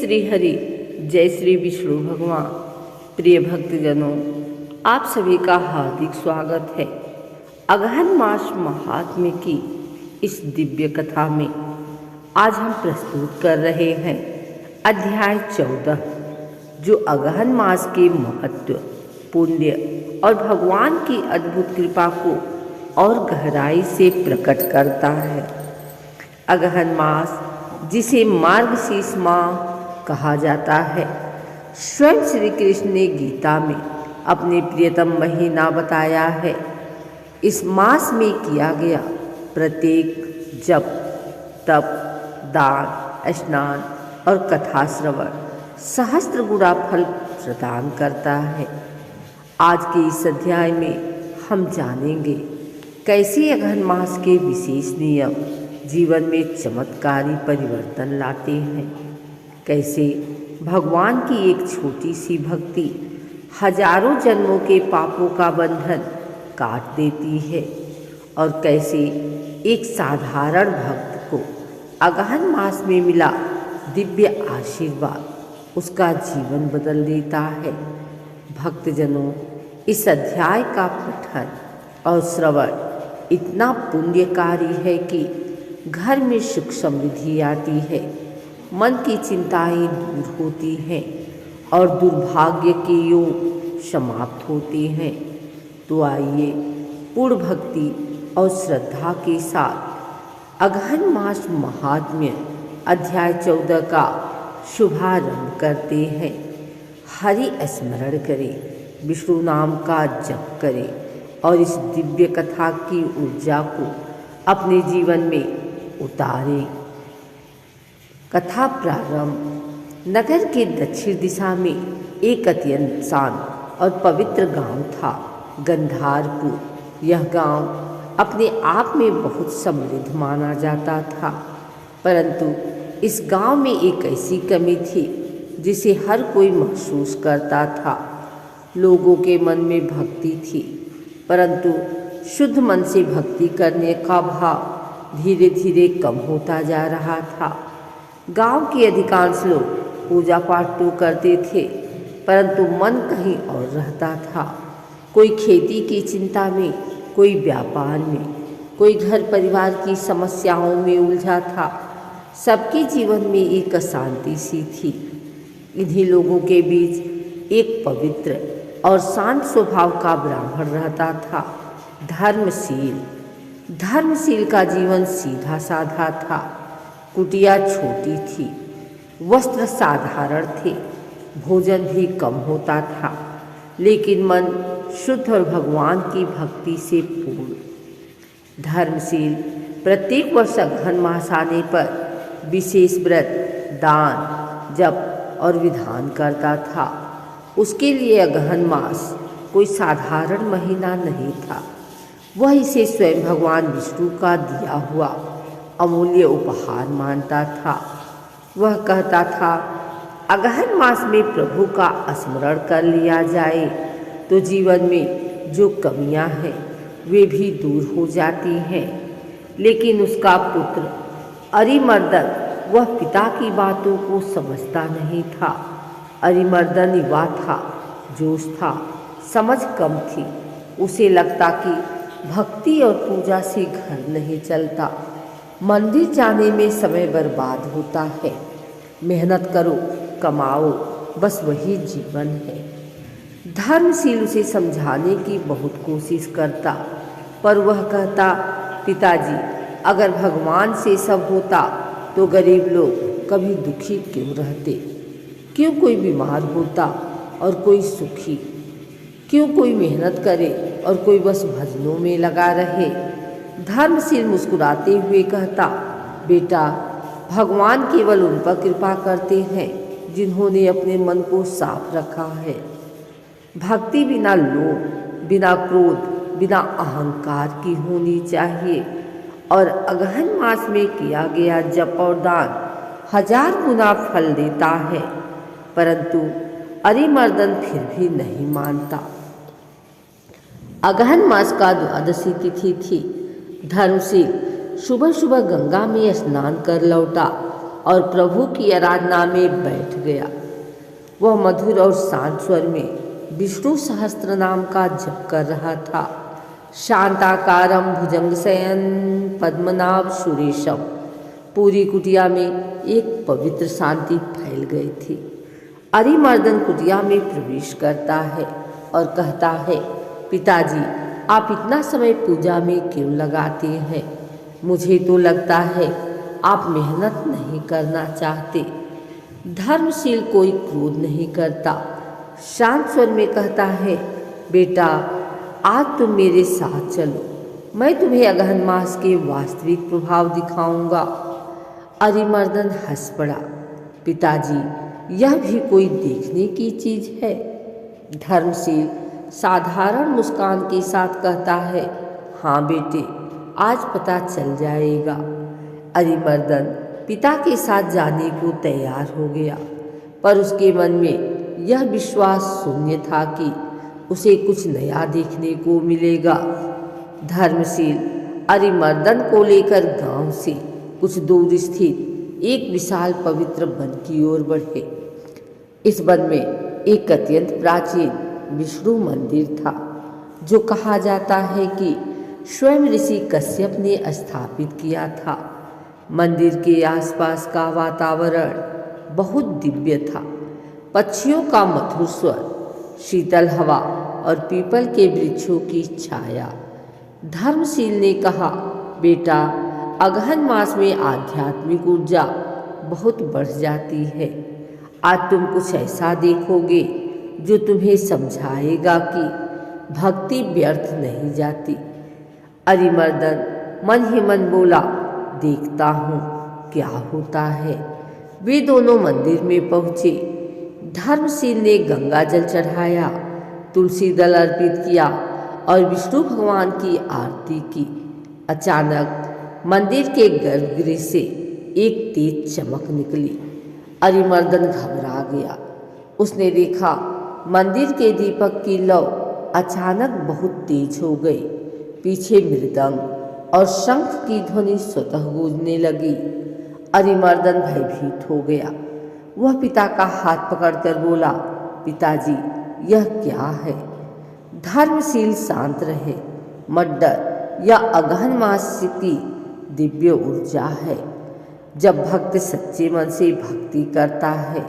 श्री हरि, जय श्री विष्णु भगवान। प्रिय भक्तजनों, आप सभी का हार्दिक स्वागत है। अगहन मास महात्म्य की इस दिव्य कथा में आज हम प्रस्तुत कर रहे हैं अध्याय 14, जो अगहन मास के महत्व, पुण्य और भगवान की अद्भुत कृपा को और गहराई से प्रकट करता है। अगहन मास, जिसे मार्गशीर्ष माह कहा जाता है, स्वयं श्री कृष्ण ने गीता में अपने प्रियतम महीना बताया है। इस मास में किया गया प्रत्येक जप, तप, दान, स्नान और कथा श्रवण सहस्त्र गुणा फल प्रदान करता है। आज के इस अध्याय में हम जानेंगे कैसे अगहन मास के विशेष नियम जीवन में चमत्कारी परिवर्तन लाते हैं, कैसे भगवान की एक छोटी सी भक्ति हजारों जन्मों के पापों का बंधन काट देती है, और कैसे एक साधारण भक्त को अगहन मास में मिला दिव्य आशीर्वाद उसका जीवन बदल देता है। भक्तजनों, इस अध्याय का पठन और श्रवण इतना पुण्यकारी है कि घर में सुख समृद्धि आती है, मन की चिंताएं दूर होती हैं और दुर्भाग्य के योग समाप्त होते हैं। तो आइए पूर्ण भक्ति और श्रद्धा के साथ अगहन मास महात्म्य अध्याय 14 का शुभारंभ करते हैं। हरि स्मरण करें, विष्णु नाम का जप करें और इस दिव्य कथा की ऊर्जा को अपने जीवन में उतारें। कथा प्रारंभ। नगर के दक्षिण दिशा में एक अत्यंत शांत और पवित्र गांव था, गंधारपुर। यह गांव अपने आप में बहुत समृद्ध माना जाता था, परंतु इस गांव में एक ऐसी कमी थी जिसे हर कोई महसूस करता था। लोगों के मन में भक्ति थी, परंतु शुद्ध मन से भक्ति करने का भाव धीरे धीरे कम होता जा रहा था। गांव के अधिकांश लोग पूजा पाठ तो करते थे, परंतु मन कहीं और रहता था। कोई खेती की चिंता में, कोई व्यापार में, कोई घर परिवार की समस्याओं में उलझा था। सबके जीवन में एक अशांति सी थी। इन्हीं लोगों के बीच एक पवित्र और शांत स्वभाव का ब्राह्मण रहता था, धर्मशील। धर्मशील का जीवन सीधा साधा था। कुटिया छोटी थी, वस्त्र साधारण थे, भोजन भी कम होता था, लेकिन मन शुद्ध और भगवान की भक्ति से पूर्ण। धर्मशील प्रत्येक वर्ष अगहन मास आने पर विशेष व्रत, दान, जप और विधान करता था। उसके लिए अगहन मास कोई साधारण महीना नहीं था। वह इसे स्वयं भगवान विष्णु का दिया हुआ अमूल्य उपहार मानता था। वह कहता था, अगहन मास में प्रभु का स्मरण कर लिया जाए तो जीवन में जो कमियां हैं वे भी दूर हो जाती हैं। लेकिन उसका पुत्र अरिमर्दन, वह पिता की बातों को समझता नहीं था। अरिमर्दन युवा था, जोश था, समझ कम थी। उसे लगता कि भक्ति और पूजा से घर नहीं चलता, मंदिर जाने में समय बर्बाद होता है। मेहनत करो, कमाओ, बस वही जीवन है। धर्मशील उसे समझाने की बहुत कोशिश करता, पर वह कहता, पिताजी, अगर भगवान से सब होता तो गरीब लोग कभी दुखी क्यों रहते? क्यों कोई बीमार होता और कोई सुखी? क्यों कोई मेहनत करे और कोई बस भजनों में लगा रहे? धर्मशील मुस्कुराते हुए कहता, बेटा, भगवान केवल उन पर कृपा करते हैं जिन्होंने अपने मन को साफ रखा है। भक्ति बिना लोभ, बिना क्रोध, बिना अहंकार की होनी चाहिए। और अगहन मास में किया गया जप और दान 1000 गुना फल देता है। परंतु अरिमर्दन फिर भी नहीं मानता। अगहन मास का द्वादशी तिथि थी। धर्मशील सुबह सुबह गंगा में स्नान कर लौटा। और प्रभु की आराधना में बैठ गया। वह मधुर और शांत स्वर में विष्णु सहस्त्र नाम का जप कर रहा था। शांताकारम भुजंग शयन पद्मनाभ सुरेशम। पूरी कुटिया में एक पवित्र शांति फैल गई थी। अरिमर्दन कुटिया में प्रवेश करता है और कहता है, पिताजी, आप इतना समय पूजा में क्यों लगाते हैं? मुझे तो लगता है आप मेहनत नहीं करना चाहते। धर्मशील कोई क्रोध नहीं करता। शांत स्वर में कहता है, बेटा, आज तुम मेरे साथ चलो, मैं तुम्हें अगहन मास के वास्तविक प्रभाव दिखाऊंगा। अरिमर्दन हंस पड़ा। पिताजी, यह भी कोई देखने की चीज है? धर्मशील साधारण मुस्कान के साथ कहता है, हाँ बेटे, आज पता चल जाएगा। अरिमर्दन पिता के साथ जाने को तैयार हो गया, पर उसके मन में यह विश्वास शून्य था कि उसे कुछ नया देखने को मिलेगा। धर्मशील अरिमर्दन को लेकर गांव से कुछ दूर स्थित एक विशाल पवित्र वन की ओर बढ़े। इस वन में एक अत्यंत प्राचीन विष्णु मंदिर था, जो कहा जाता है कि स्वयं ऋषि कश्यप ने स्थापित किया था। मंदिर के आसपास का वातावरण बहुत दिव्य था। पक्षियों का मधुर स्वर, शीतल हवा और पीपल के वृक्षों की छाया। धर्मशील ने कहा, बेटा, अगहन मास में आध्यात्मिक ऊर्जा बहुत बढ़ जाती है। आज तुम कुछ ऐसा देखोगे जो तुम्हें समझाएगा कि भक्ति व्यर्थ नहीं जाती। अरिमर्दन मन ही मन बोला, देखता हूँ क्या होता है। वे दोनों मंदिर में पहुँचे। धर्मशील ने गंगा जल चढ़ाया, तुलसी दल अर्पित किया और विष्णु भगवान की आरती की। अचानक मंदिर के गर्भगृह से एक तेज चमक निकली। अरिमर्दन घबरा गया। उसने देखा मंदिर के दीपक की लौ अचानक बहुत तेज हो गई। पीछे मृदंग और शंख की ध्वनि स्वतः गूंजने लगी। अरिमर्दन भयभीत हो गया। वह पिता का हाथ पकड़कर बोला, पिताजी, यह क्या है? धर्मशील शांत रहे, मत डर, यह अगहन मास की दिव्य ऊर्जा है। जब भक्त सच्चे मन से भक्ति करता है,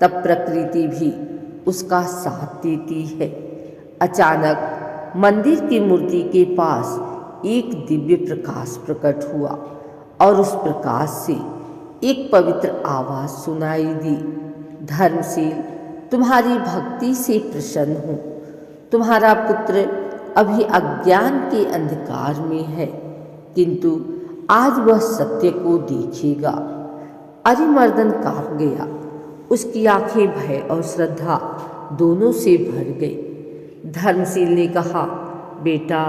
तब प्रकृति भी उसका साथ देती है। अचानक मंदिर की मूर्ति के पास एक दिव्य प्रकाश प्रकट हुआ और उस प्रकाश से एक पवित्र आवाज सुनाई दी, धर्मशील, तुम्हारी भक्ति से प्रसन्न हूँ। तुम्हारा पुत्र अभी अज्ञान के अंधकार में है, किंतु आज वह सत्य को देखेगा। अरिमर्दन कांप गया। उसकी आंखें भय और श्रद्धा दोनों से भर गई। धर्मशील ने कहा, बेटा,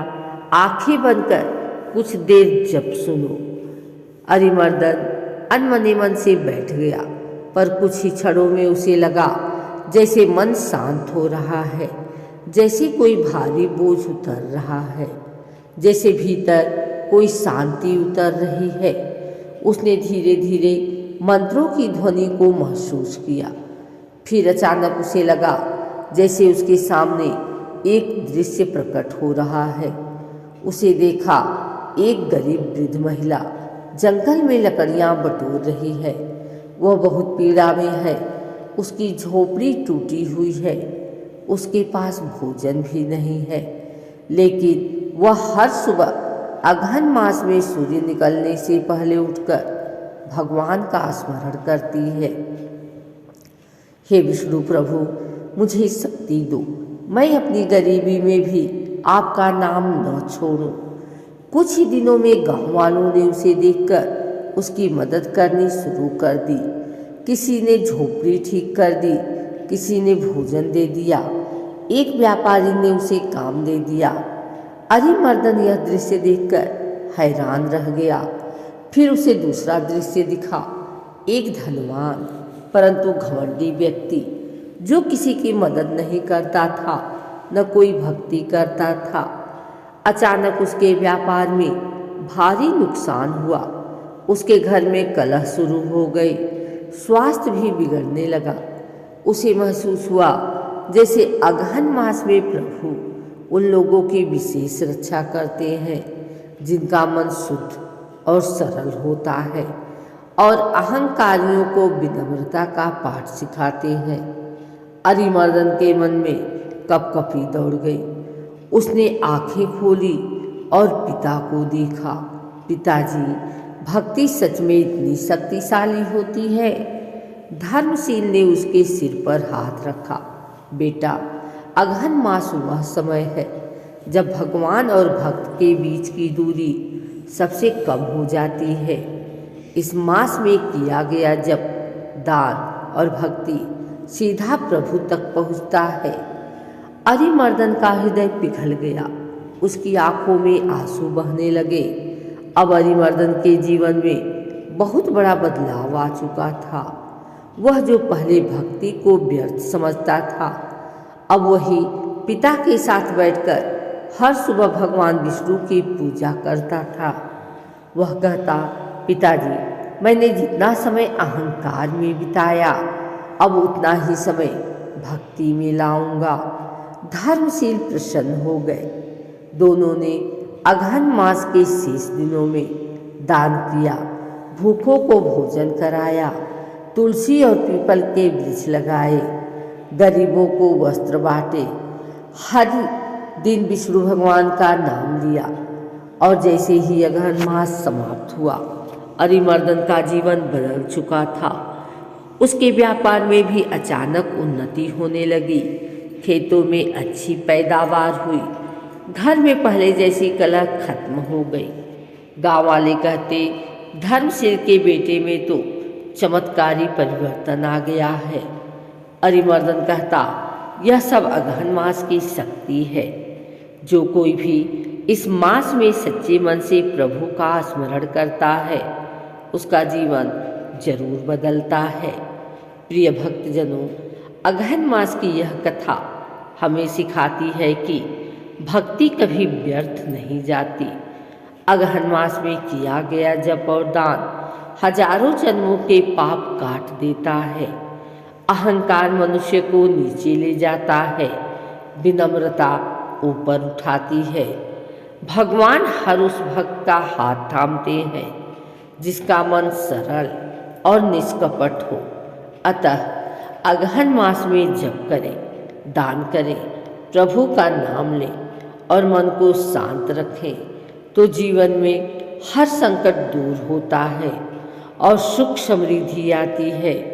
आंखें बंद कर कुछ देर जप सुनो। अरिमर्दन अनमने मन से बैठ गया, पर कुछ ही क्षणों में उसे लगा जैसे मन शांत हो रहा है, जैसे कोई भारी बोझ उतर रहा है, जैसे भीतर कोई शांति उतर रही है। उसने धीरे धीरे मंत्रों की ध्वनि को महसूस किया। फिर अचानक उसे लगा जैसे उसके सामने एक दृश्य प्रकट हो रहा है। उसे देखा एक गरीब वृद्ध महिला जंगल में लकड़ियां बटोर रही है। वह बहुत पीड़ा में है। उसकी झोपड़ी टूटी हुई है। उसके पास भोजन भी नहीं है, लेकिन वह हर सुबह अगहन मास में सूर्य निकलने से पहले उठकर भगवान का स्मरण करती है। हे विष्णु प्रभु, मुझे शक्ति दो, मैं अपनी गरीबी में भी आपका नाम न छोड़ूं। कुछ ही दिनों में गांव वालों ने उसे देखकर उसकी मदद करनी शुरू कर दी। किसी ने झोपड़ी ठीक कर दी, किसी ने भोजन दे दिया, एक व्यापारी ने उसे काम दे दिया। अरिमर्दन यह दृश्य देखकर हैरान रह गया। फिर उसे दूसरा दृश्य दिखा, एक धनवान परंतु घमंडी व्यक्ति जो किसी की मदद नहीं करता था, न कोई भक्ति करता था। अचानक उसके व्यापार में भारी नुकसान हुआ। उसके घर में कलह शुरू हो गई, स्वास्थ्य भी बिगड़ने लगा। उसे महसूस हुआ जैसे अगहन मास में प्रभु उन लोगों की विशेष रक्षा करते हैं जिनका मन शुद्ध और सरल होता है, और अहंकारियों को विनम्रता का पाठ सिखाते हैं। अरिमर्दन के मन में कपकपी दौड़ गई। उसने आंखें खोली और पिता को देखा। पिताजी, भक्ति सच में इतनी शक्तिशाली होती है? धर्मशील ने उसके सिर पर हाथ रखा। बेटा, अगहन मास वह समय है जब भगवान और भक्त के बीच की दूरी सबसे कम हो जाती है। इस मास में किया गया जब दान और भक्ति सीधा प्रभु तक पहुँचता है। अरिमर्दन का हृदय पिघल गया। उसकी आंखों में आंसू बहने लगे। अब अरिमर्दन के जीवन में बहुत बड़ा बदलाव आ चुका था। वह जो पहले भक्ति को व्यर्थ समझता था, अब वही पिता के साथ बैठकर हर सुबह भगवान विष्णु की पूजा करता था। वह कहता, पिताजी, मैंने जितना समय अहंकार में बिताया, अब उतना ही समय भक्ति में लाऊंगा। धर्मशील प्रसन्न हो गए। दोनों ने अगहन मास के शेष दिनों में दान किया, भूखों को भोजन कराया, तुलसी और पीपल के वृक्ष लगाए, गरीबों को वस्त्र बांटे, हर दिन विष्णु भगवान का नाम लिया। और जैसे ही अगहन मास समाप्त हुआ, अरिमर्दन का जीवन बदल चुका था। उसके व्यापार में भी अचानक उन्नति होने लगी। खेतों में अच्छी पैदावार हुई। घर में पहले जैसी कलह खत्म हो गई। गांव वाले कहते, धर्मशील के बेटे में तो चमत्कारी परिवर्तन आ गया है। अरिमर्दन कहता, यह सब अगहन मास की शक्ति है। जो कोई भी इस मास में सच्चे मन से प्रभु का स्मरण करता है, उसका जीवन जरूर बदलता है। प्रिय भक्तजनों, अगहन मास की यह कथा हमें सिखाती है कि भक्ति कभी व्यर्थ नहीं जाती। अगहन मास में किया गया जप और दान हजारों जन्मों के पाप काट देता है। अहंकार मनुष्य को नीचे ले जाता है, विनम्रता ऊपर उठाती है। भगवान हर उस भक्त का हाथ थामते हैं जिसका मन सरल और निष्कपट हो। अतः अगहन मास में जप करें, दान करें, प्रभु का नाम लें और मन को शांत रखें, तो जीवन में हर संकट दूर होता है और सुख समृद्धि आती है।